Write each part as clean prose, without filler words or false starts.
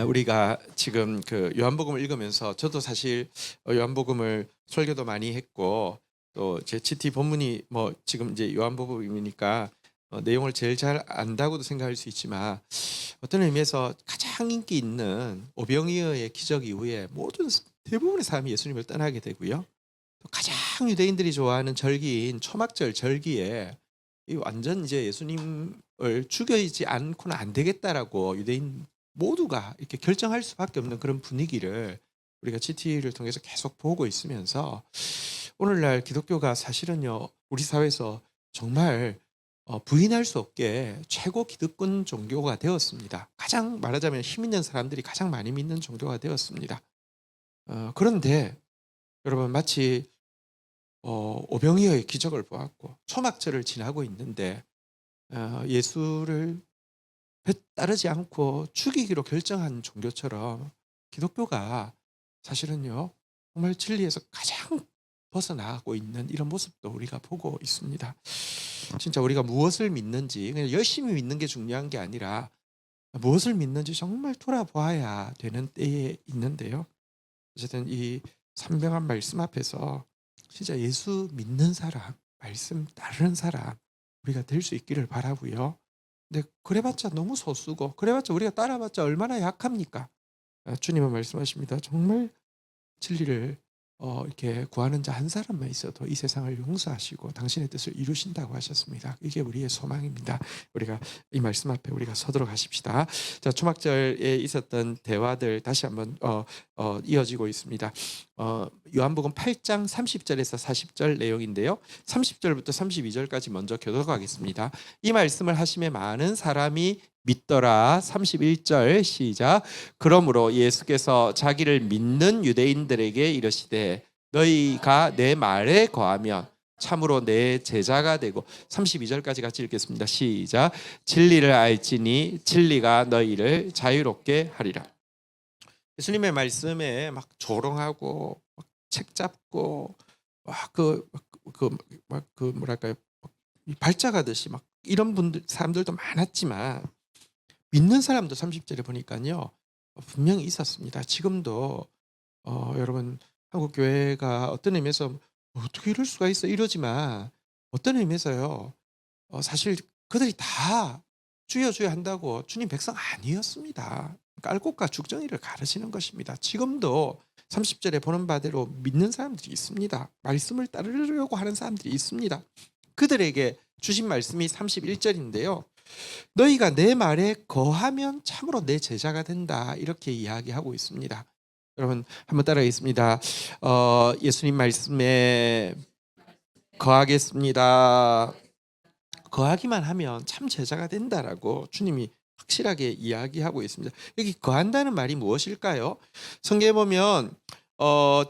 우리가 지금 그 요한복음을 읽으면서 저도 사실 요한복음을 설교도 많이 했고 또 제 GT 본문이 뭐 지금 이제 요한복음이니까 내용을 제일 잘 안다고도 생각할 수 있지만 어떤 의미에서 가장 인기 있는 오병이어의 기적 이후에 모든 대부분의 사람이 예수님을 떠나게 되고요. 또 가장 유대인들이 좋아하는 절기인 초막절 절기에 이 완전 이제 예수님을 죽이지 않고는 안 되겠다라고 유대인 모두가 이렇게 결정할 수밖에 없는 그런 분위기를 우리가 GT를 통해서 계속 보고 있으면서 오늘날 기독교가 사실은요 우리 사회에서 정말 부인할 수 없게 최고 기득권 종교가 되었습니다. 가장 말하자면 힘 있는 사람들이 가장 많이 믿는 종교가 되었습니다. 그런데 여러분 마치 오병이어의 기적을 보았고 초막절을 지나고 있는데 예수를 따르지 않고 죽이기로 결정한 종교처럼 기독교가 사실은요 정말 진리에서 가장 벗어나고 있는 이런 모습도 우리가 보고 있습니다. 진짜 우리가 무엇을 믿는지 그냥 열심히 믿는 게 중요한 게 아니라 무엇을 믿는지 정말 돌아보아야 되는 때에 있는데요. 어쨌든 이 선명한 말씀 앞에서 진짜 예수 믿는 사람, 말씀 따르는 사람 우리가 될 수 있기를 바라고요. 근데 그래봤자 너무 소수고 그래봤자 우리가 따라봤자 얼마나 약합니까? 주님은 말씀하십니다. 정말 진리를 이렇게 구하는 자 한 사람만 있어도 이 세상을 용서하시고 당신의 뜻을 이루신다고 하셨습니다. 이게 우리의 소망입니다. 우리가 이 말씀 앞에 우리가 서도록 하십시다. 자, 초막절에 있었던 대화들 다시 한번 이어지고 있습니다. 요한복음 8장 30절에서 40절 내용인데요. 30절부터 32절까지 먼저 교독하겠습니다. 이 말씀을 하심에 많은 사람이 믿더라. 31절 시작. 그러므로 예수께서 자기를 믿는 유대인들에게 이르시되 너희가 내 말에 거하면 참으로 내 제자가 되고 32절까지 같이 읽겠습니다. 시작. 진리를 알지니 진리가 너희를 자유롭게 하리라. 예수님의 말씀에 막 조롱하고 막 책 잡고 막그 뭐랄까요? 발작하듯이 막 이런 분들 사람들도 많았지만 믿는 사람도 30절에 보니까요 분명히 있었습니다. 지금도 여러분 한국 교회가 어떤 의미에서 어떻게 이럴 수가 있어 이러지만 어떤 의미에서요 사실 그들이 다 주여 주여 한다고 주님 백성 아니었습니다. 깔곡과 죽정이를 가르치는 것입니다. 지금도 30절에 보는 바대로 믿는 사람들이 있습니다. 말씀을 따르려고 하는 사람들이 있습니다. 그들에게 주신 말씀이 31절인데요. 너희가 내 말에 거하면 참으로 내 제자가 된다. 이렇게 이야기하고 있습니다. 여러분 한번 따라하겠습니다. 예수님 말씀에 거하겠습니다. 거하기만 하면 참 제자가 된다라고 주님이 확실하게 이야기하고 있습니다. 여기 거한다는 말이 무엇일까요? 성경에 보면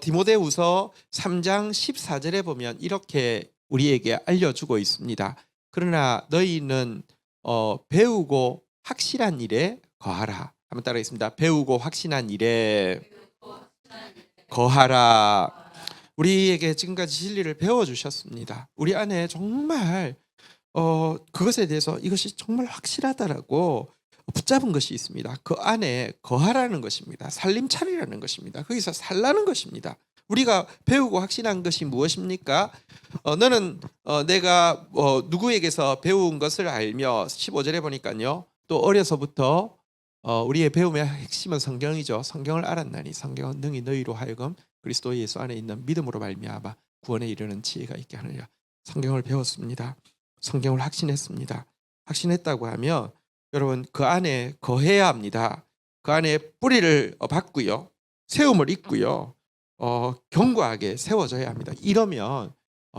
디모데후서 3장 14절에 보면 이렇게 우리에게 알려주고 있습니다. 그러나 너희는 배우고 확실한 일에 거하라. 한번 따라하겠습니다. 배우고 확신한 일에 거하라. 우리에게 지금까지 진리를 배워주셨습니다. 우리 안에 정말 그것에 대해서 이것이 정말 확실하다라고 붙잡은 것이 있습니다. 그 안에 거하라는 것입니다. 살림차리라는 것입니다. 거기서 살라는 것입니다. 우리가 배우고 확신한 것이 무엇입니까? 너는 내가 누구에게서 배운 것을 알며 15절에 보니까요. 또 어려서부터 우리의 배움의 핵심은 성경이죠. 성경을 알았나니 성경은 능히 너희로 하여금 그리스도 예수 안에 있는 믿음으로 말미암아 구원에 이르는 지혜가 있게 하느냐. 성경을 배웠습니다. 성경을 확신했습니다. 확신했다고 하면 여러분 그 안에 거해야 합니다. 그 안에 뿌리를 받고요. 세움을 입고요. 견고하게 세워져야 합니다. 이러면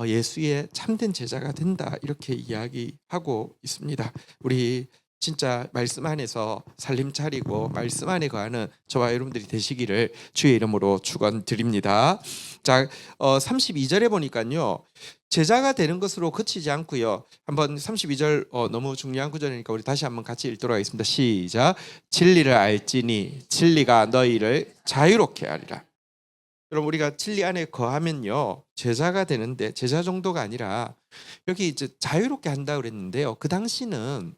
예수의 참된 제자가 된다. 이렇게 이야기하고 있습니다. 우리 진짜 말씀 안에서 살림 차리고 말씀 안에 거하는 저와 여러분들이 되시기를 주의 이름으로 축원드립니다. 자, 32절에 보니까요. 제자가 되는 것으로 그치지 않고요. 한번 32절 너무 중요한 구절이니까 우리 다시 한번 같이 읽도록 하겠습니다. 시작. 진리를 알지니 진리가 너희를 자유롭게 하리라. 여러분 우리가 진리 안에 거하면요. 제자가 되는데 제자 정도가 아니라 여기 이제 자유롭게 한다 그랬는데요. 그 당시는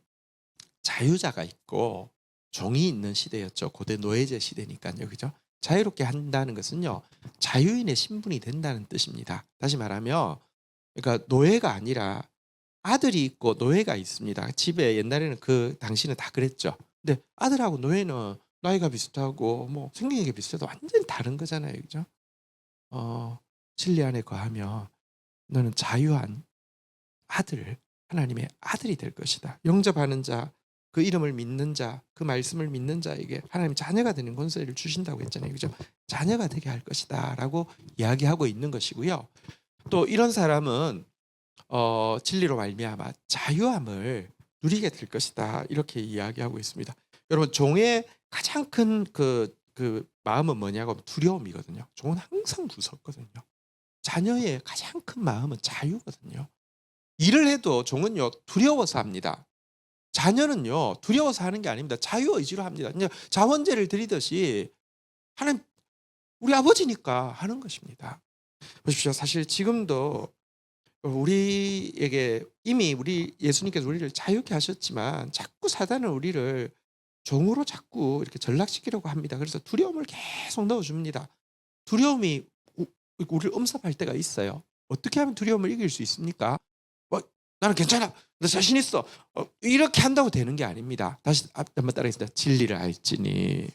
자유자가 있고 종이 있는 시대였죠. 고대 노예제 시대니까요. 그죠? 자유롭게 한다는 것은요. 자유인의 신분이 된다는 뜻입니다. 다시 말하면 그러니까 노예가 아니라 아들이 있고 노예가 있습니다. 집에 옛날에는 그 당시는 다 그랬죠. 근데 아들하고 노예는 나이가 비슷하고 뭐 생긴 게 비슷해도 완전히 다른 거잖아요. 그죠? 진리 안에 거하면 너는 자유한 아들, 하나님의 아들이 될 것이다. 영접하는 자, 그 이름을 믿는 자, 그 말씀을 믿는 자에게 하나님 자녀가 되는 권세를 주신다고 했잖아요. 그죠? 자녀가 되게 할 것이다라고 이야기하고 있는 것이고요. 또 이런 사람은 진리로 말미암아 자유함을 누리게 될 것이다. 이렇게 이야기하고 있습니다. 여러분 종의 가장 큰 그 마음은 뭐냐고 하면 두려움이거든요. 종은 항상 무섭거든요. 자녀의 가장 큰 마음은 자유거든요. 일을 해도 종은요 두려워서 합니다. 자녀는요 두려워서 하는 게 아닙니다. 자유의지로 합니다. 그냥 자원제를 드리듯이 하나님 우리 아버지니까 하는 것입니다. 보십시오. 사실 지금도 우리에게 이미 우리 예수님께서 우리를 자유케 하셨지만 자꾸 사단은 우리를 종으로 자꾸 이렇게 전락시키려고 합니다. 그래서 두려움을 계속 넣어줍니다. 두려움이 우리를 엄습할 때가 있어요. 어떻게 하면 두려움을 이길 수 있습니까? 나는 괜찮아. 나 자신 있어. 이렇게 한다고 되는 게 아닙니다. 다시 한번 따라하겠습니다. 진리를 알지니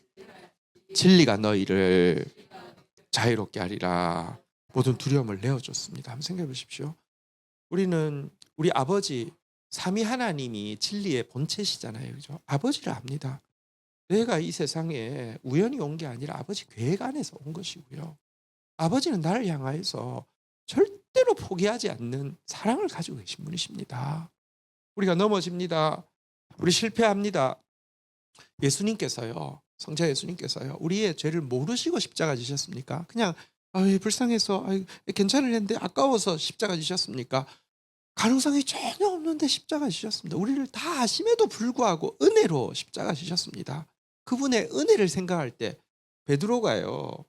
진리가 너희를 자유롭게 하리라. 모든 두려움을 내어줬습니다. 한번 생각해 보십시오. 우리는 우리 아버지 삼위 하나님이 진리의 본체시잖아요. 그죠? 아버지를 압니다. 내가 이 세상에 우연히 온 게 아니라 아버지 계획 안에서 온 것이고요. 아버지는 나를 향하여서 절대로 포기하지 않는 사랑을 가지고 계신 분이십니다. 우리가 넘어집니다. 우리 실패합니다. 예수님께서요. 성자 예수님께서요. 우리의 죄를 모르시고 십자가 지셨습니까? 그냥 불쌍해서 괜찮을텐데 아까워서 십자가 지셨습니까? 가능성이 전혀 없는데 십자가 지셨습니다. 우리를 다 아심에도 불구하고 은혜로 십자가 지셨습니다. 그분의 은혜를 생각할 때 베드로가요.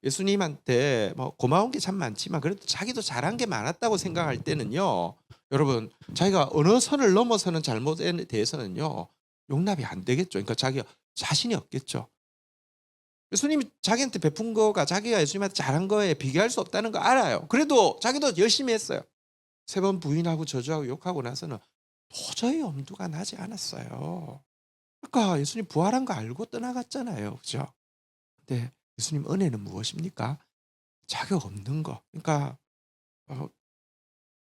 예수님한테 뭐 고마운 게 참 많지만 그래도 자기도 잘한 게 많았다고 생각할 때는요. 여러분 자기가 어느 선을 넘어서는 잘못에 대해서는요. 용납이 안 되겠죠. 그러니까 자기가 자신이 없겠죠. 예수님이 자기한테 베푼 거가 자기가 예수님한테 잘한 거에 비교할 수 없다는 거 알아요. 그래도 자기도 열심히 했어요. 3번 부인하고 저주하고 욕하고 나서는 도저히 엄두가 나지 않았어요. 그러니까 예수님 부활한 거 알고 떠나갔잖아요. 그죠? 근데 예수님 은혜는 무엇입니까? 자격 없는 거. 그러니까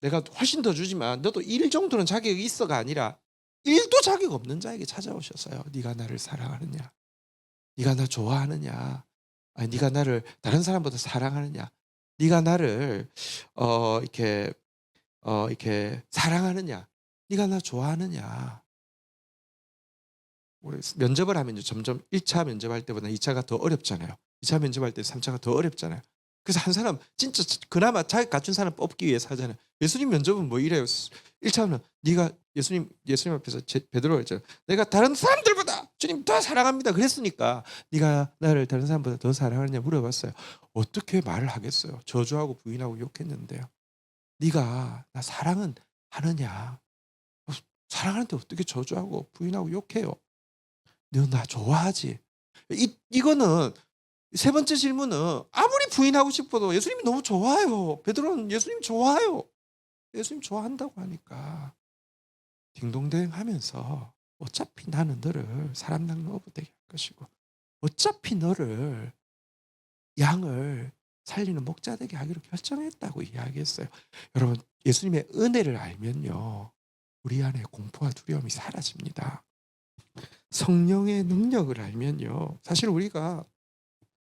내가 훨씬 더 주지만 너도 일 정도는 자격이 있어가 아니라 일도 자격 없는 자에게 찾아오셨어요. 네가 나를 사랑하느냐? 네가 나 좋아하느냐? 아니, 네가 나를 다른 사람보다 사랑하느냐? 네가 나를 이렇게 사랑하느냐? 네가 나 좋아하느냐? 우리 면접을 하면 점점 1차 면접할 때보다 2차가 더 어렵잖아요. 2차 면접할 때 3차가 더 어렵잖아요. 그래서 한 사람 진짜 그나마 자기 갖춘 사람 뽑기 위해서 하잖아요. 예수님 면접은 뭐 이래요. 1차는 네가 예수님 앞에서 베드로가 했잖아요. 내가 다른 사람들보다 주님 더 사랑합니다. 그랬으니까 네가 나를 다른 사람보다 더 사랑하느냐 물어봤어요. 어떻게 말을 하겠어요. 저주하고 부인하고 욕했는데요. 네가 나 사랑은 하느냐. 사랑하는데 어떻게 저주하고 부인하고 욕해요. 너 나 좋아하지? 이거는 세 번째 질문은 아무리 부인하고 싶어도 예수님이 너무 좋아요. 베드로는 예수님 좋아요. 예수님 좋아한다고 하니까 딩동댕 하면서 어차피 나는 너를 사람 낚는 어부되게 할 것이고 어차피 너를 양을 살리는 목자 되게 하기로 결정했다고 이야기했어요. 여러분 예수님의 은혜를 알면요. 우리 안에 공포와 두려움이 사라집니다. 성령의 능력을 알면요. 사실 우리가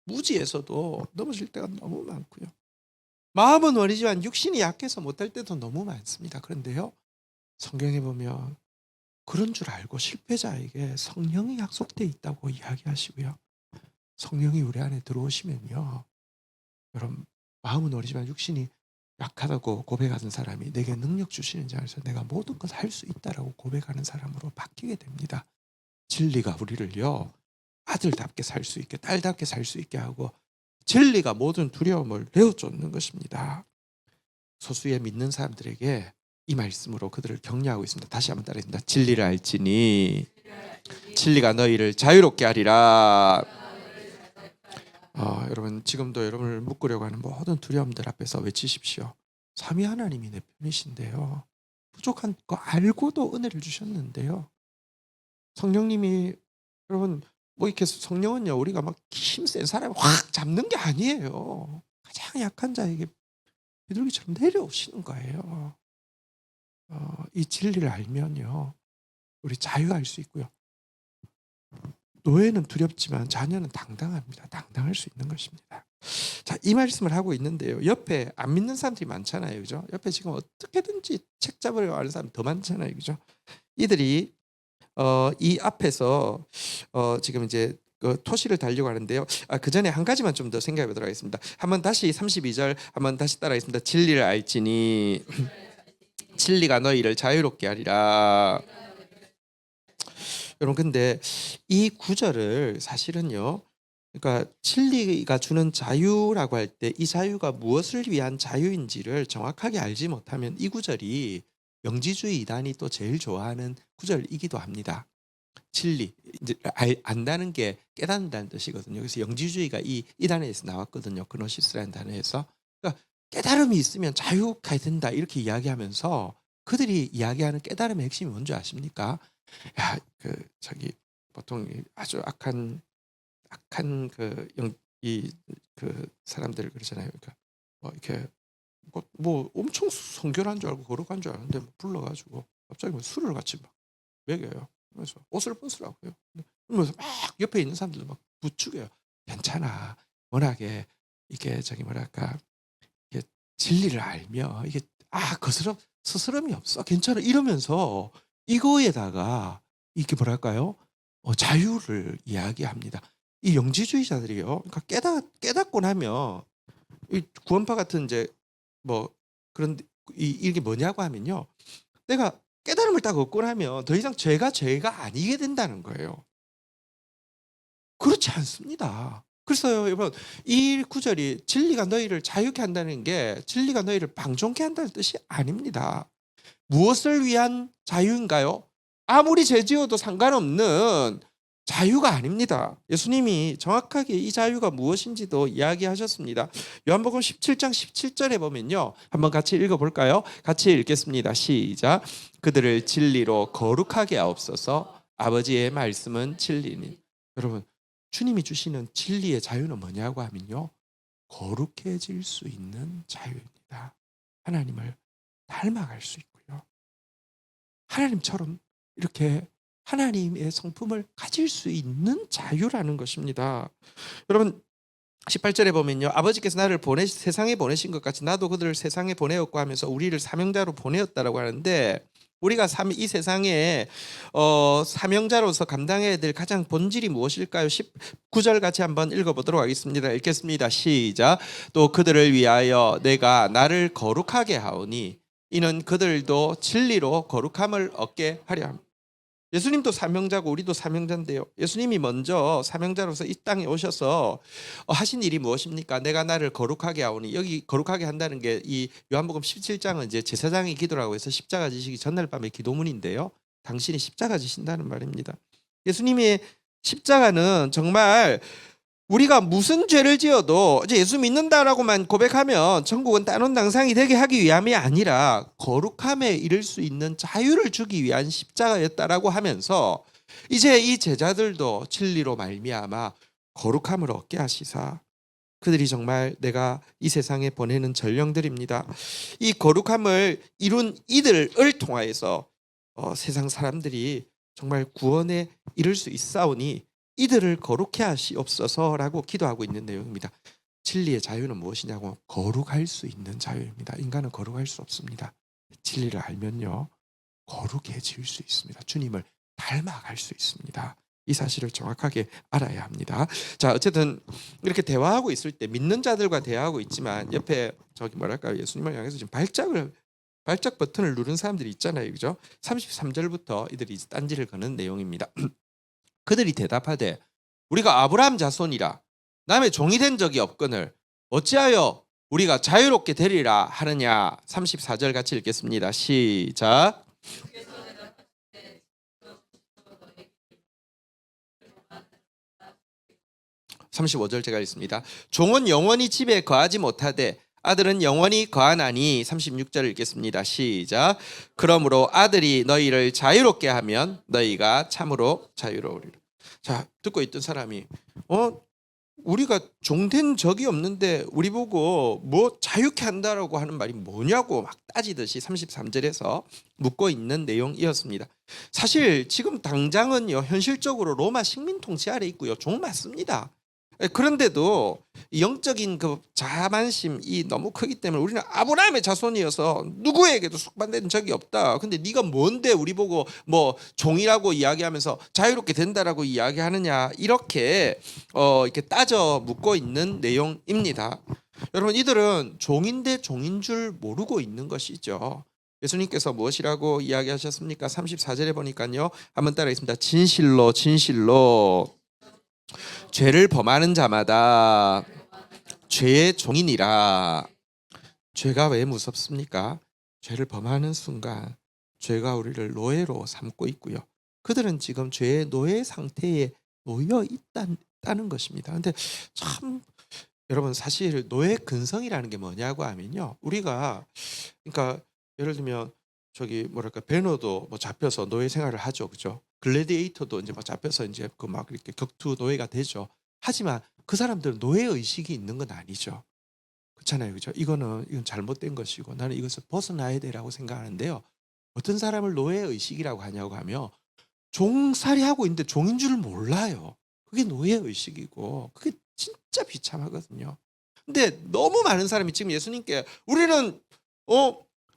무지에서도 넘어질 때가 너무 많고요. 마음은 어리지만 육신이 약해서 못할 때도 너무 많습니다. 그런데요. 성경에 보면 그런 줄 알고 실패자에게 성령이 약속되어 있다고 이야기하시고요. 성령이 우리 안에 들어오시면요. 여러분 마음은 어리지만 육신이 약하다고 고백하는 사람이 내게 능력 주시는 자에서 내가 모든 것 할 수 있다라고 고백하는 사람으로 바뀌게 됩니다. 진리가 우리를요. 아들답게 살 수 있게 딸답게 살 수 있게 하고 진리가 모든 두려움을 내어쫓는 것입니다. 소수의 믿는 사람들에게 이 말씀으로 그들을 격려하고 있습니다. 다시 한번 따라했습니다. 진리를 알지니 진리가 너희를 자유롭게 하리라. 여러분 지금도 여러분을 묶으려고 하는 모든 두려움들 앞에서 외치십시오. 삼위 하나님이 내 편이신데요. 부족한 거 알고도 은혜를 주셨는데요. 성령님이 여러분 뭐 이렇게 성령은요 우리가 막 힘센 사람을 확 잡는 게 아니에요. 가장 약한 자에게 비둘기처럼 내려오시는 거예요. 이 진리를 알면요 우리 자유할 수 있고요. 노예는 두렵지만 자녀는 당당합니다. 당당할 수 있는 것입니다. 자, 이 말씀을 하고 있는데요. 옆에 안 믿는 사람들이 많잖아요. 그죠? 옆에 지금 어떻게든지 책 잡으려고 하는 사람이 더 많잖아요. 그죠? 이들이 이 앞에서 지금 이제 토시를 달려고 하는데요. 그 전에 한 가지만 좀 더 생각해 보도록 하겠습니다. 한번 다시 32절 한번 다시 따라하겠습니다. 진리를 알지니 진리가 너희를 자유롭게 하리라. 여러분 근데 이 구절을 사실은요. 그러니까 진리가 주는 자유라고 할 때 이 자유가 무엇을 위한 자유인지를 정확하게 알지 못하면 이 구절이 영지주의 이단이 또 제일 좋아하는 구절이기도 합니다. 진리 이제 안다는 게 깨닫는다는 뜻이거든요. 그래서 영지주의가 이 단어에서 나왔거든요. 그노시스라는 단어에서. 그러니까 깨달음이 있으면 자유가 된다 이렇게 이야기하면서 그들이 이야기하는 깨달음의 핵심이 뭔지 아십니까? 야, 저기 보통 아주 악한 그 사람들 그러잖아요. 그러니까 뭐 이렇게 뭐 엄청 성결한 줄 알고 거룩한 줄 아는데 뭐 불러가지고 갑자기 뭐 술을 같이 막 먹여요. 그래서 옷을 벗으라고요. 그러면서 막 옆에 있는 사람들도 막 부추겨요. 괜찮아. 워낙에 이게 저기 뭐랄까 이게 진리를 알며 이게 스스럼이 없어. 괜찮아. 이러면서 이거에다가 이게 뭐랄까요? 자유를 이야기합니다. 이 영지주의자들이요. 그러니까 깨닫고 나면 이 구원파 같은 이제 뭐 그런 이게 뭐냐고 하면요. 내가 깨달음을 딱 얻고 나면 더 이상 죄가 아니게 된다는 거예요. 그렇지 않습니다. 그래서요, 여러분, 이 구절이 진리가 너희를 자유케 한다는 게 진리가 너희를 방종케 한다는 뜻이 아닙니다. 무엇을 위한 자유인가요? 아무리 죄 지어도 상관없는 자유가 아닙니다. 예수님이 정확하게 이 자유가 무엇인지도 이야기하셨습니다. 요한복음 17장 17절에 보면요. 한번 같이 읽어볼까요? 같이 읽겠습니다. 시작. 그들을 진리로 거룩하게 하옵소서. 아버지의 말씀은 진리니. 여러분, 주님이 주시는 진리의 자유는 뭐냐고 하면요. 거룩해질 수 있는 자유입니다. 하나님을 닮아갈 수 있고요. 하나님처럼 이렇게 하나님의 성품을 가질 수 있는 자유라는 것입니다. 여러분 18절에 보면요. 아버지께서 나를 세상에 보내신 것 같이 나도 그들을 세상에 보내었고 하면서 우리를 사명자로 보내었다라고 하는데 우리가 이 세상에 사명자로서 감당해야 될 가장 본질이 무엇일까요? 19절 같이 한번 읽어보도록 하겠습니다. 읽겠습니다. 시작. 또 그들을 위하여 내가 나를 거룩하게 하오니 이는 그들도 진리로 거룩함을 얻게 하려 합니다. 예수님도 사명자고 우리도 사명자인데요. 예수님이 먼저 사명자로서 이 땅에 오셔서 하신 일이 무엇입니까? 내가 나를 거룩하게 하오니. 여기 거룩하게 한다는 게 이 요한복음 17장은 이제 제사장의 기도라고 해서 십자가 지시기 전날 밤의 기도문인데요. 당신이 십자가 지신다는 말입니다. 예수님의 십자가는 정말 우리가 무슨 죄를 지어도 이제 예수 믿는다라고만 고백하면 천국은 따놓은 당상이 되게 하기 위함이 아니라 거룩함에 이를 수 있는 자유를 주기 위한 십자가였다라고 하면서 이제 이 제자들도 진리로 말미암아 거룩함을 얻게 하시사 그들이 정말 내가 이 세상에 보내는 전령들입니다. 이 거룩함을 이룬 이들을 통하여서 세상 사람들이 정말 구원에 이를 수 있사오니 이들을 거룩해 하시옵소서라고 기도하고 있는 내용입니다. 진리의 자유는 무엇이냐고 거룩할 수 있는 자유입니다. 인간은 거룩할 수 없습니다. 진리를 알면요 거룩해질 수 있습니다. 주님을 닮아갈 수 있습니다. 이 사실을 정확하게 알아야 합니다. 자, 어쨌든 이렇게 대화하고 있을 때 믿는 자들과 대화하고 있지만 옆에 저기 뭐랄까요 예수님을 향해서 지금 발작 버튼을 누른 사람들이 있잖아요, 그죠? 33절부터 이들이 딴지를 거는 내용입니다. 그들이 대답하되 우리가 아브라함 자손이라 남의 종이 된 적이 없거늘 어찌하여 우리가 자유롭게 되리라 하느냐. 34절 같이 읽겠습니다. 시작. 35절 제가 읽습니다. 종은 영원히 집에 거하지 못하되 아들은 영원히 거하나니. 36절 읽겠습니다. 시작. 그러므로 아들이 너희를 자유롭게 하면 너희가 참으로 자유로우리라. 자, 듣고 있던 사람이 우리가 종된 적이 없는데 우리 보고 뭐 자유케 한다라고 하는 말이 뭐냐고 막 따지듯이 33절에서 묻고 있는 내용이었습니다. 사실 지금 당장은요, 현실적으로 로마 식민 통치 아래 있고요, 종 맞습니다. 그런데도 영적인 그 자만심이 너무 크기 때문에 우리는 아브라함의 자손이어서 누구에게도 속반된 적이 없다. 근데 네가 뭔데 우리 보고 뭐 종이라고 이야기하면서 자유롭게 된다라고 이야기하느냐, 이렇게 이렇게 따져 묻고 있는 내용입니다. 여러분, 이들은 종인데 종인 줄 모르고 있는 것이죠. 예수님께서 무엇이라고 이야기하셨습니까? 34절에 보니까요, 한번 따라하겠습니다. 진실로 진실로 죄를 범하는 자마다 죄의 종이니라. 죄가 왜 무섭습니까? 죄를 범하는 순간 죄가 우리를 노예로 삼고 있고요. 그들은 지금 죄의 노예 상태에 놓여 있다는 것입니다. 근데 참, 여러분, 사실 노예 근성이라는 게 뭐냐고 하면요, 우리가 그러니까 예를 들면 저기 뭐랄까, 베너도 뭐 잡혀서 노예 생활을 하죠, 그죠? 글래디에이터도 이제 막 잡혀서 이제 그 막 이렇게 격투 노예가 되죠. 하지만 그 사람들은 노예 의식이 있는 건 아니죠. 그렇잖아요, 그죠? 이건 잘못된 것이고 나는 이것을 벗어나야 되라고 생각하는데요. 어떤 사람을 노예 의식이라고 하냐고 하면 종살이하고 있는데 종인 줄 몰라요. 그게 노예 의식이고 그게 진짜 비참하거든요. 근데 너무 많은 사람이 지금 예수님께 우리는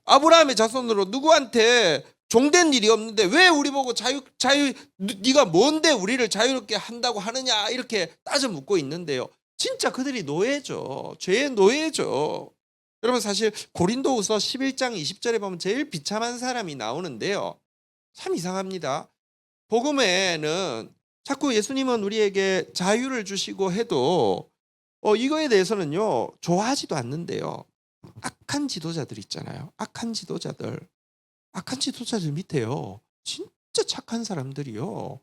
아브라함의 자손으로 누구한테 종된 일이 없는데 왜 우리 보고 자유 네가 뭔데 우리를 자유롭게 한다고 하느냐, 이렇게 따져 묻고 있는데요. 진짜 그들이 노예죠. 죄의 노예죠. 여러분, 사실 고린도후서 11장 20절에 보면 제일 비참한 사람이 나오는데요. 참 이상합니다. 복음에는 자꾸 예수님은 우리에게 자유를 주시고 해도 이거에 대해서는요, 좋아하지도 않는데요. 악한 지도자들 있잖아요. 악한 지도자들 밑에요, 진짜 착한 사람들이요.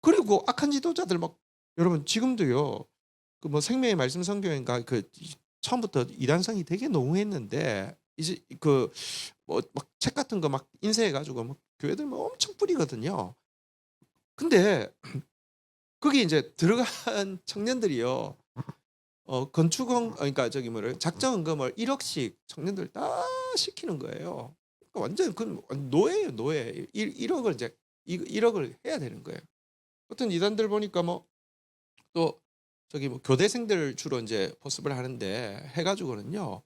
그리고 악한 지도자들 막, 여러분 지금도요, 그 뭐 생명의 말씀 성경인가, 그 처음부터 이단성이 되게 농후했는데 이제 그 뭐 막 책 같은 거 막 인쇄해 가지고 막 교회들 뭐 엄청 뿌리거든요. 근데 거기 이제 들어간 청년들이요, 건축원, 그러니까 저기 뭐를 작정헌금을 1억씩 청년들 다 시키는 거예요. 그러니까 완전 그 노예예요, 노예. 1억을 이제 1억을 해야 되는 거예요. 어떤 이단들 보니까 뭐 또 저기 뭐 교대생들 주로 이제 포섭을 하는데 해가지고는요,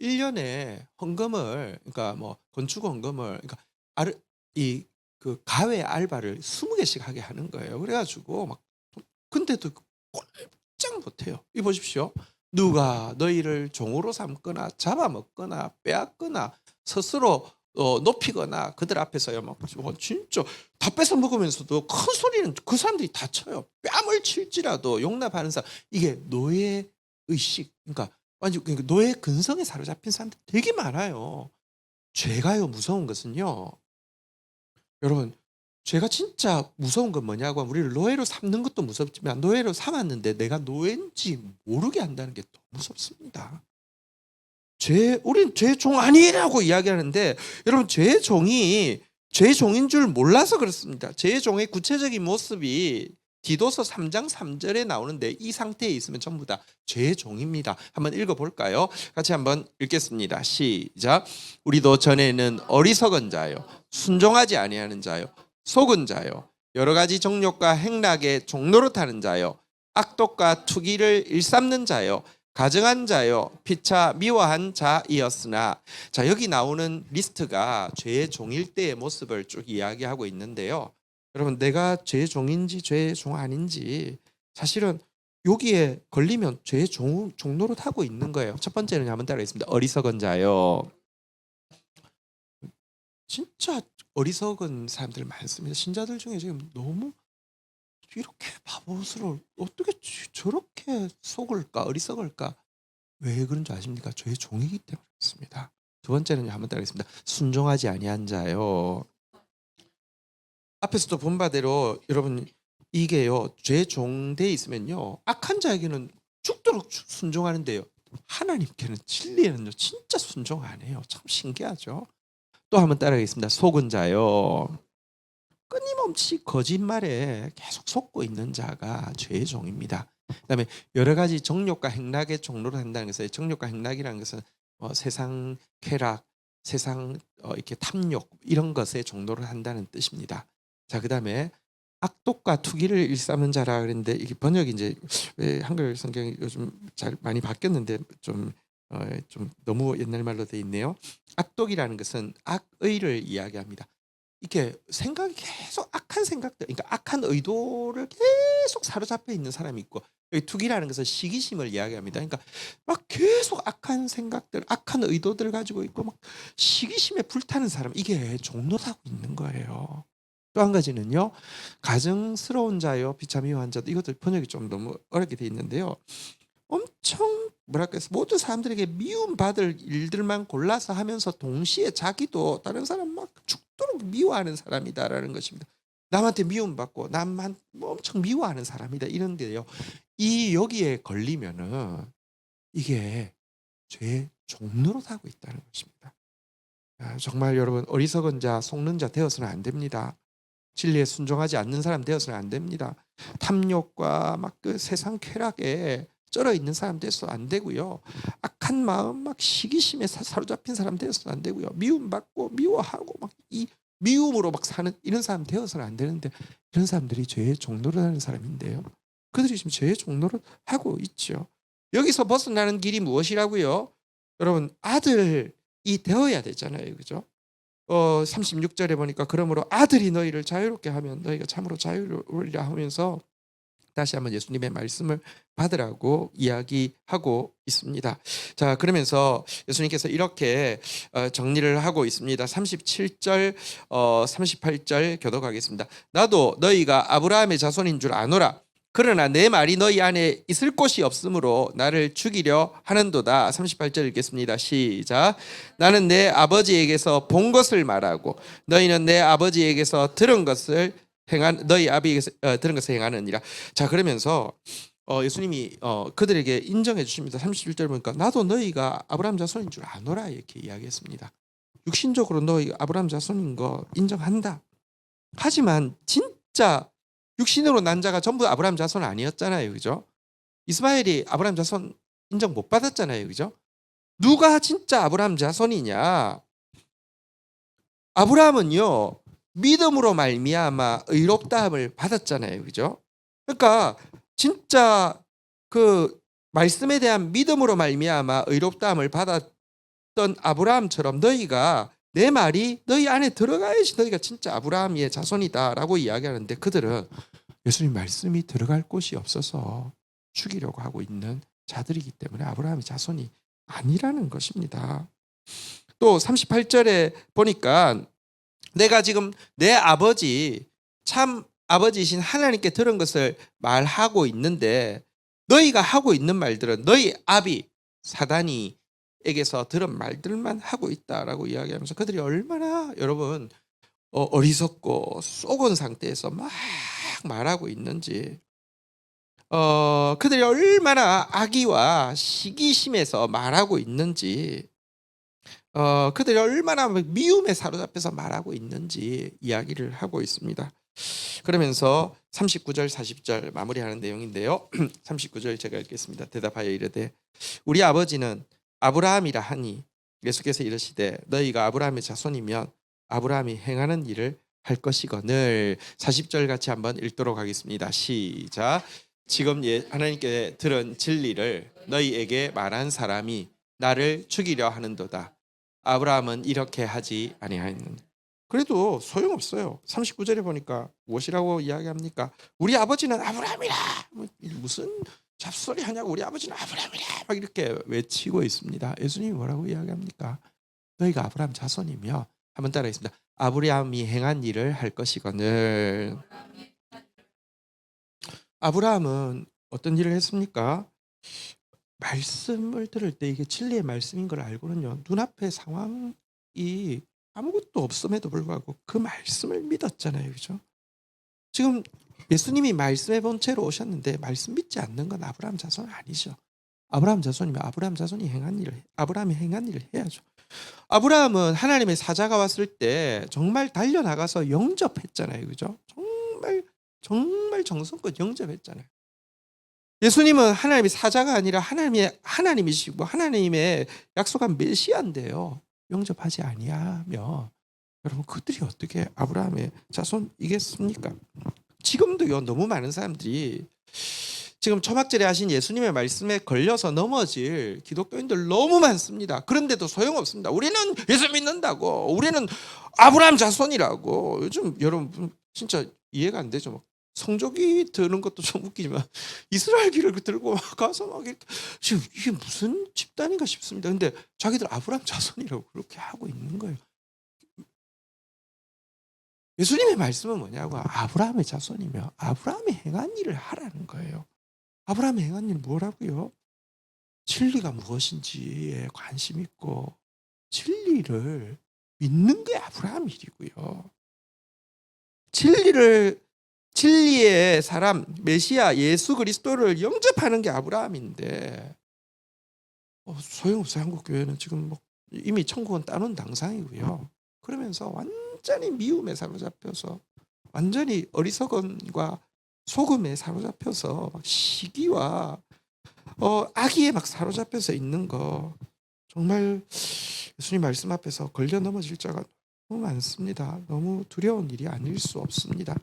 1년에 헌금을, 그러니까 뭐 건축 헌금을, 그러니까 이 그 가외 알바를 20개씩 하게 하는 거예요. 그래가지고 막, 근데도 꼼짝 못해요. 이 보십시오. 누가 너희를 종으로 삼거나 잡아먹거나 빼앗거나 스스로 높이거나 그들 앞에서요, 막 진짜 다 뺏어 먹으면서도 큰 소리는 그 사람들이 다 쳐요. 뺨을 칠지라도 용납하는 사람. 이게 노예 의식, 그러니까 완전 노예 근성에 사로잡힌 사람들 되게 많아요. 죄가요, 무서운 것은요, 여러분, 죄가 진짜 무서운 건 뭐냐고 하면 우리를 노예로 삼는 것도 무섭지만 노예로 삼았는데 내가 노예인지 모르게 한다는 게 더 무섭습니다. 우린 죄 종 아니라고 이야기하는데, 여러분, 죄 종이 죄 종인 줄 몰라서 그렇습니다. 죄 종의 구체적인 모습이 디도서 3장 3절에 나오는데 이 상태에 있으면 전부 다 죄 종입니다. 한번 읽어볼까요? 같이 한번 읽겠습니다. 시작. 우리도 전에는 어리석은 자요, 순종하지 아니하는 자요, 속은 자요, 여러 가지 정욕과 행락에 종노릇하는 자요, 악독과 투기를 일삼는 자요, 가증한 자요, 피차 미워한 자이었으나. 자, 여기 나오는 리스트가 죄의 종일 때의 모습을 쭉 이야기하고 있는데요. 여러분, 내가 죄의 종인지 죄의 종 아닌지 사실은 여기에 걸리면 죄의 종노릇 하고 있는 거예요. 첫 번째는 한번 따라하겠습니다. 어리석은 자요. 진짜 어리석은 사람들 많습니다. 신자들 중에 지금 너무 이렇게 바보스러워, 어떻게 저렇게 속을까, 어리석을까? 왜 그런 줄 아십니까? 죄의 종이기 때문에 그렇습니다. 두 번째는 한번 따라하겠습니다. 순종하지 아니한 자요. 앞에서도 본 바대로 여러분, 이게요, 죄 종돼 있으면요, 악한 자에게는 죽도록 순종하는데요, 하나님께는 진리에는요 진짜 순종 안 해요. 참 신기하죠. 또 한번 따라하겠습니다. 속은 자요, 끊임없이 거짓말에 계속 속고 있는 자가 죄의 종입니다. 그다음에 여러 가지 정욕과 행락의 종로를 한다는 것은, 정욕과 행락이라는 것은 세상 쾌락, 세상 이렇게 탐욕, 이런 것에 종로를 한다는 뜻입니다. 자, 그다음에 악독과 투기를 일삼는 자라 그랬는데, 이게 번역이 이제 한글 성경이 요즘 잘 많이 바뀌었는데 좀 너무 옛날 말로 돼 있네요. 악독이라는 것은 악의를 이야기합니다. 이렇게 생각이 계속 악한 생각들, 그러니까 악한 의도를 계속 사로잡혀 있는 사람이 있고, 여기 투기라는 것은 시기심을 이야기합니다. 그러니까 막 계속 악한 생각들, 악한 의도들을 가지고 있고 막 시기심에 불타는 사람, 이게 종노하고 있는 거예요. 또 한 가지는요, 가증스러운 자요, 비참히 환자도, 이것들 번역이 좀 너무 어렵게 돼 있는데요, 엄청 뭐랄까, 모든 사람들에게 미움받을 일들만 골라서 하면서 동시에 자기도 다른 사람 막 죽도록 미워하는 사람이다라는 것입니다. 남한테 미움받고 남한 엄청 미워하는 사람이다, 이런데요, 이 여기에 걸리면은 이게 죄의 종로로 사고 있다는 것입니다. 정말 여러분, 어리석은 자, 속는 자 되어서는 안 됩니다. 진리에 순종하지 않는 사람 되어서는 안 됩니다. 탐욕과 막 그 세상 쾌락에 쩔어 있는 사람 되어서는 안 되고요. 악한 마음, 막 시기심에 사로잡힌 사람 되어서는 안 되고요. 미움받고 미워하고 막 이 미움으로 막 사는 이런 사람 되어서는 안 되는데, 이런 사람들이 죄의 종노릇 하는 사람인데요, 그들이 지금 죄의 종노릇 하고 있죠. 여기서 벗어나는 길이 무엇이라고요? 여러분, 아들이 되어야 되잖아요, 그죠? 36절에 보니까 그러므로 아들이 너희를 자유롭게 하면 너희가 참으로 자유로우리라 하면서 다시 한번 예수님의 말씀을 받으라고 이야기하고 있습니다. 자, 그러면서 예수님께서 이렇게 정리를 하고 있습니다. 37절, 38절 교독하겠습니다. 나도 너희가 아브라함의 자손인 줄 아노라. 그러나 내 말이 너희 안에 있을 곳이 없으므로 나를 죽이려 하는도다. 38절 읽겠습니다. 시작. 나는 내 아버지에게서 본 것을 말하고 너희는 내 아버지에게서 들은 것을 너희 아비에게서 들은 것을 행하느니라. 자, 그러면서 예수님이 그들에게 인정해 주십니다. 31절 보니까 나도 너희가 아브라함 자손인 줄 아노라, 이렇게 이야기했습니다. 육신적으로 너희 아브라함 자손인 거 인정한다. 하지만 진짜 육신으로 난 자가 전부 아브라함 자손 아니었잖아요, 그죠? 이스마엘이 아브라함 자손 인정 못 받았잖아요, 그죠? 누가 진짜 아브라함 자손이냐? 아브라함은요, 믿음으로 말미암아 의롭다함을 받았잖아요, 그죠? 그러니까 진짜 그 말씀에 대한 믿음으로 말미암아 의롭다함을 받았던 아브라함처럼 너희가, 내 말이 너희 안에 들어가야지 너희가 진짜 아브라함의 자손이다라고 이야기하는데, 그들은 예수님 말씀이 들어갈 곳이 없어서 죽이려고 하고 있는 자들이기 때문에 아브라함의 자손이 아니라는 것입니다. 또 38절에 보니까 내가 지금 내 아버지, 참 아버지이신 하나님께 들은 것을 말하고 있는데, 너희가 하고 있는 말들은 너희 아비 사단이에게서 들은 말들만 하고 있다라고 이야기하면서, 그들이 얼마나 여러분 어리석고 속은 상태에서 막 말하고 있는지, 그들이 얼마나 악의와 시기심에서 말하고 있는지, 그들이 얼마나 미움에 사로잡혀서 말하고 있는지 이야기를 하고 있습니다. 그러면서 39절 40절 마무리하는 내용인데요. 39절 제가 읽겠습니다. 대답하여 이르되 우리 아버지는 아브라함이라 하니 예수께서 이르시되 너희가 아브라함의 자손이면 아브라함이 행하는 일을 할 것이거늘. 40절 같이 한번 읽도록 하겠습니다. 시작. 지금 하나님께 들은 진리를 너희에게 말한 사람이 나를 죽이려 하는도다. 아브라함은 이렇게 하지 아니하였느냐. 그래도 소용없어요. 39절에 보니까 무엇이라고 이야기합니까? 우리 아버지는 아브라함이라. 무슨 잡소리 하냐고, 우리 아버지는 아브라함이라 막 이렇게 외치고 있습니다. 예수님이 뭐라고 이야기합니까? 너희가 아브라함 자손이며, 한번 따라하겠습니다. 아브라함이 행한 일을 할 것이거늘. 아브라함은 어떤 일을 했습니까? 말씀을 들을 때 이게 진리의 말씀인 걸 알고는요, 눈앞의 상황이 아무것도 없음에도 불구하고 그 말씀을 믿었잖아요, 그죠? 지금 예수님이 말씀의 본체로 오셨는데 말씀 믿지 않는 건 아브라함 자손 아니죠. 아브라함 자손이면 아브라함이 행한 일을 해야죠. 아브라함은 하나님의 사자가 왔을 때 정말 달려나가서 영접했잖아요. 그죠? 정말 정성껏 영접했잖아요. 예수님은 하나님의 사자가 아니라 하나님이시고 하나님의 약속한 메시아인데요. 영접하지 아니하며 여러분 그들이 어떻게 아브라함의 자손이겠습니까? 지금도요 너무 많은 사람들이 지금 초막절에 하신 예수님의 말씀에 걸려서 넘어질 기독교인들 너무 많습니다. 그런데도 소용없습니다. 우리는 예수 믿는다고, 우리는 아브라함 자손이라고. 요즘 여러분 진짜 이해가 안 되죠. 성조기 드는 것도 좀 웃기지만 이스라엘기를 들고 막 가서 막 이렇게 지금 이게 무슨 집단인가 싶습니다. 근데 자기들 아브라함 자손이라고 그렇게 하고 있는 거예요. 예수님의 말씀은 뭐냐고, 아브라함의 자손이며 아브라함이 행한 일을 하라는 거예요. 아브라함이 행한 일 뭐라고요? 진리가 무엇인지에 관심 있고 진리를 믿는 게 아브라함 일이고요. 진리의 사람 메시아 예수 그리스도를 영접하는 게 아브라함인데 소용없어요. 한국 교회는 지금 이미 천국은 따놓은 당상이고요. 그러면서 완전히 미움에 사로잡혀서 완전히 어리석음과 소금에 사로잡혀서 막 시기와 악의에 막 사로잡혀서 있는 거 정말 예수님 말씀 앞에서 걸려 넘어질 자가 너무 많습니다. 너무 두려운 일이 아닐 수 없습니다.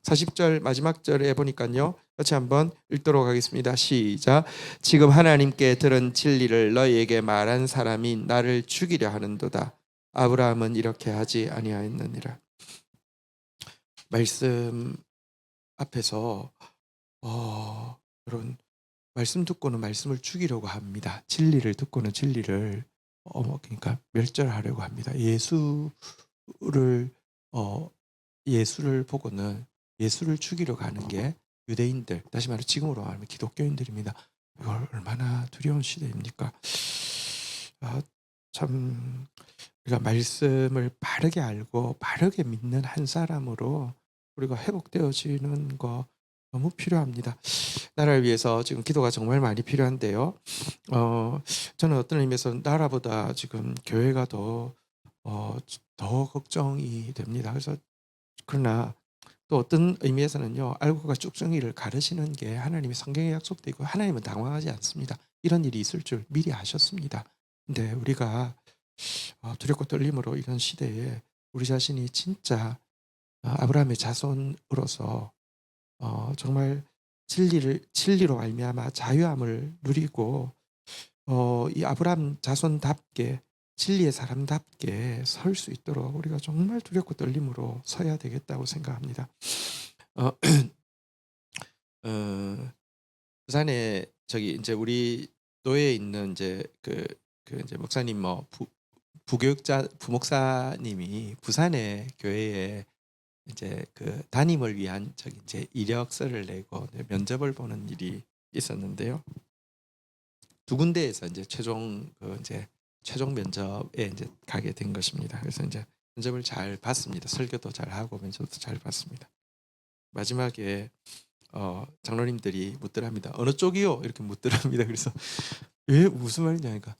40절 마지막 절에 보니까요. 같이 한번 읽도록 하겠습니다. 시작. 지금 하나님께 들은 진리를 너희에게 말한 사람이 나를 죽이려 하는도다. 아브라함은 이렇게 하지 아니하였느니라. 말씀 앞에서 여러분 말씀 듣고는 말씀을 죽이려고 합니다. 진리를 듣고는 진리를 그러니까 멸절하려고 합니다. 예수를 보고는 예수를 죽이려고 하는 게 유대인들, 다시 말해 지금으로 말하면 기독교인들입니다. 이걸 얼마나 두려운 시대입니까? 참 우리가 말씀을 바르게 알고 바르게 믿는 한 사람으로 우리가 회복되어지는 거 너무 필요합니다. 나라를 위해서 지금 기도가 정말 많이 필요한데요. 저는 어떤 의미에서 나라보다 지금 교회가 더 걱정이 됩니다. 그러나 또 어떤 의미에서는요, 알고가 쭉정이를 가르시는 게 하나님의 성경에 약속되어 있고 하나님은 당황하지 않습니다. 이런 일이 있을 줄 미리 아셨습니다. 근데 우리가 두렵고 떨림으로 이런 시대에 우리 자신이 진짜 아브라함의 자손으로서 정말 진리로 말미암아 자유함을 누리고 이 아브라함 자손답게 진리의 사람답게 설 수 있도록 우리가 정말 두렵고 떨림으로 서야 되겠다고 생각합니다. 어, 어, 부산에 저기 이제 우리 노예에 있는 이제 그 이제 목사님 부목사님이 부산의 교회에 이제 그 담임을 위한 저기 이제 이력서를 내고 면접을 보는 일이 있었는데요. 두 군데에서 이제 최종 면접에 이제 가게 된 것입니다. 그래서 이제 면접을 잘 봤습니다. 설교도 잘 하고 면접도 잘 봤습니다. 마지막에 장로님들이 묻더랍니다. 어느 쪽이요? 이렇게 묻더랍니다. 그래서 왜 무슨 말이냐니까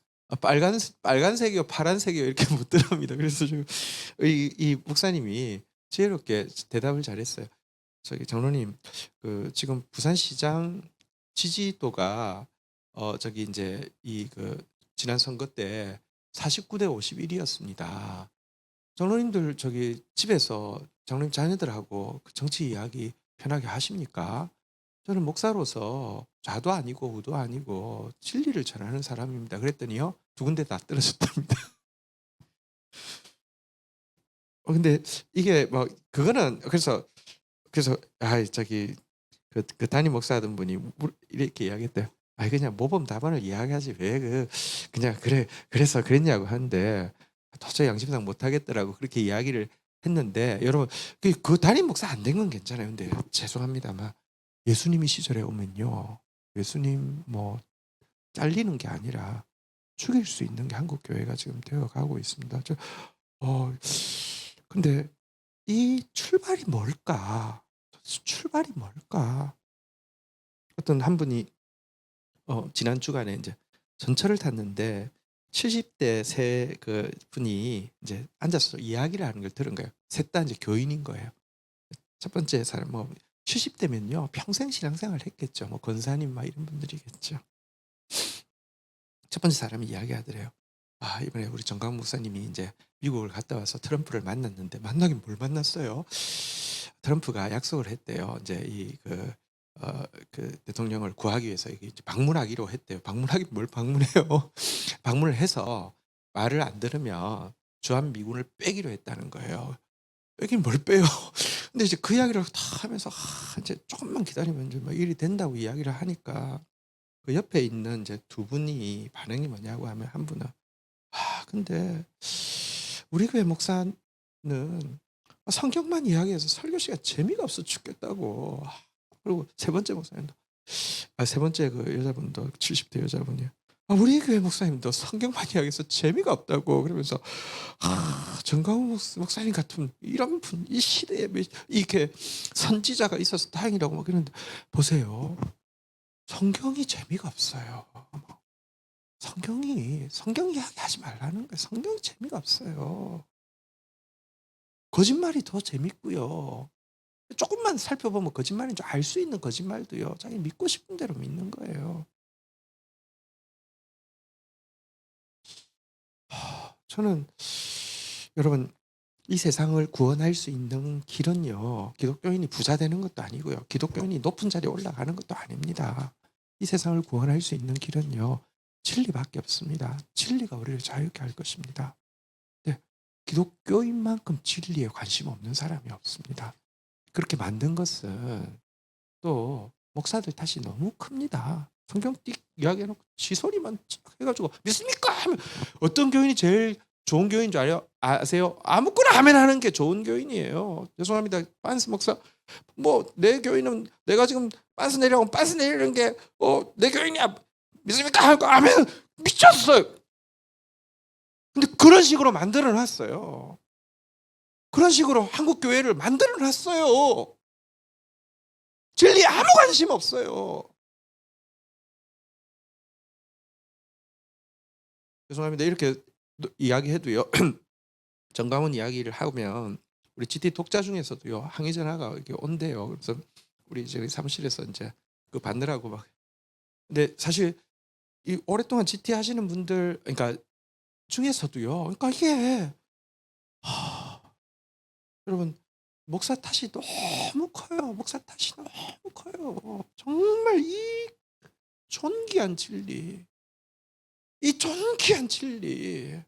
빨간색이요, 파란색이요 이렇게 묻더랍니다. 그래서 이 목사님이 지혜롭게 대답을 잘했어요. 저기 장로님, 지금 부산시장 지지도가 저기 이제 지난 선거 때 49대 51이었습니다. 장로님들 저기 집에서 장로님 자녀들하고 그 정치 이야기 편하게 하십니까? 저는 목사로서 좌도 아니고 우도 아니고 진리를 전하는 사람입니다. 그랬더니요, 두 군데 다 떨어졌답니다. 근데 이게 그거는 그래서 저기 그 담임 목사하던 분이 이렇게 이야기했대요. 그냥 모범 답안을 이야기하지 왜 그냥 그래서 그랬냐고 하는데 도저히 양심상 못하겠더라고 그렇게 이야기를 했는데, 여러분 그 담임 목사 안 된 건 괜찮아요. 근데 죄송합니다만 예수님이 시절에 오면요, 예수님 잘리는 게 아니라 죽일 수 있는 게 한국 교회가 지금 되어가고 있습니다. 근데 이 출발이 뭘까? 출발이 뭘까? 어떤 한 분이 지난 주간에 이제 전철을 탔는데 70대 세 그 분이 이제 앉아서 이야기를 하는 걸 들은 거예요. 셋 다 이제 교인인 거예요. 첫 번째 사람 뭐 70대면요 평생 신앙생활 했겠죠. 뭐 권사님 막 이런 분들이겠죠. 첫 번째 사람이 이야기하더래요. 아, 이번에 우리 정강 목사님이 이제 미국을 갔다 와서 트럼프를 만났는데 만나긴 뭘 만났어요. 트럼프가 약속을 했대요. 이제 그 대통령을 구하기 위해서 이제 방문하기로 했대요. 방문하기 뭘 방문해요? 방문을 해서 말을 안 들으면 주한 미군을 빼기로 했다는 거예요. 빼긴 뭘 빼요? 근데 이제 그 이야기를 다 하면서 이제 조금만 기다리면 이제 뭐 일이 된다고 이야기를 하니까 그 옆에 있는 이제 두 분이 반응이 뭐냐고 하면 한 분은 근데 우리 교회 목사는 성경만 이야기해서 설교 시간 재미가 없어 죽겠다고. 그리고 세 번째 목사님도 세 번째 그 여자분도 70대 여자분이 우리 교회 목사님도 성경만 이야기해서 재미가 없다고. 그러면서 정강훈 목사님 같은 이런 분 이 시대에 이렇게 선지자가 있어서 다행이라고 막 그러는데 보세요. 성경이 재미가 없어요. 성경 이야기하지 말라는 거예요. 성경이 재미가 없어요. 거짓말이 더 재밌고요. 조금만 살펴보면 거짓말인 줄 알 수 있는 거짓말도요. 자기 믿고 싶은 대로 믿는 거예요. 저는 여러분 이 세상을 구원할 수 있는 길은요. 기독교인이 부자 되는 것도 아니고요. 기독교인이 높은 자리에 올라가는 것도 아닙니다. 이 세상을 구원할 수 있는 길은요. 진리밖에 없습니다. 진리가 우리를 자유케 할 것입니다. 네, 기독교인만큼 진리에 관심 없는 사람이 없습니다. 그렇게 만든 것은 또 목사들 탓이 너무 큽니다. 성경 띡 이야기해놓고 지소리만 해가지고 믿습니까? 하면 어떤 교인이 제일 좋은 교인인 줄 아세요? 아무거나 하면 하는 게 좋은 교인이에요. 죄송합니다. 빤스 목사 뭐 내 교인은 내가 지금 빤스 내리라고 빤스 내리는 게 내 교인이야 믿습니까? 하고 하면 미쳤어요. 근데 그런 식으로 만들어 놨어요. 그런 식으로 한국 교회를 만들어 놨어요. 진리에 아무 관심 없어요. 죄송합니다. 이렇게 이야기해도요. 정강훈 이야기를 하면 우리 GT 독자 중에서도요. 항의 전화가 이렇게 온대요. 그래서 우리 저희 사무실에서 이제 그 받느라고 막. 근데 사실 이 오랫동안 GT 하시는 분들 그러니까 중에서도요. 그러니까 이게 여러분 목사 탓이 너무 커요. 목사 탓이 너무 커요. 정말 이 존귀한 진리. 이 존귀한 진리.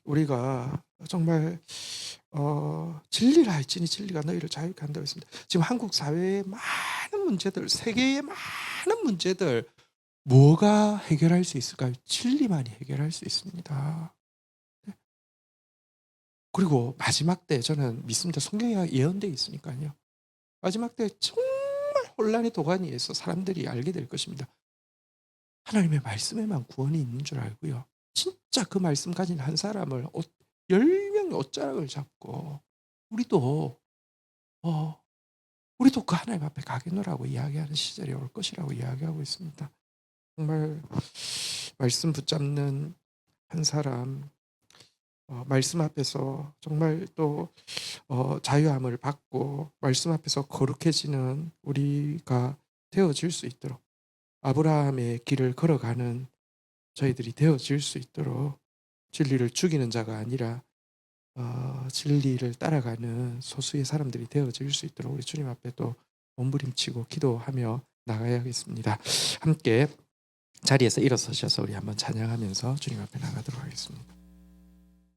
우리가 정말 진리를 알지니 진리가 너희를 자유케 한다고 했습니다. 지금 한국 사회의 많은 문제들, 세계의 많은 문제들 뭐가 해결할 수 있을까요? 진리만이 해결할 수 있습니다. 네. 그리고 마지막 때 저는 믿습니다. 성경에 예언되어 있으니까요. 마지막 때 정말 혼란의 도가니에서 사람들이 알게 될 것입니다. 하나님의 말씀에만 구원이 있는 줄 알고요. 진짜 그 말씀 가진 한 사람을 10명의 옷자락을 잡고 우리도 그 하나님 앞에 가겠노라고 이야기하는 시절이 올 것이라고 이야기하고 있습니다. 정말 말씀 붙잡는 한 사람 말씀 앞에서 정말 또 자유함을 받고 말씀 앞에서 거룩해지는 우리가 되어질 수 있도록 아브라함의 길을 걸어가는 저희들이 되어질 수 있도록 진리를 죽이는 자가 아니라 진리를 따라가는 소수의 사람들이 되어질 수 있도록 우리 주님 앞에 또 몸부림치고 기도하며 나가야겠습니다. 함께 자리에서 일어서셔서 우리 한번 찬양하면서 주님 앞에 나가도록 하겠습니다.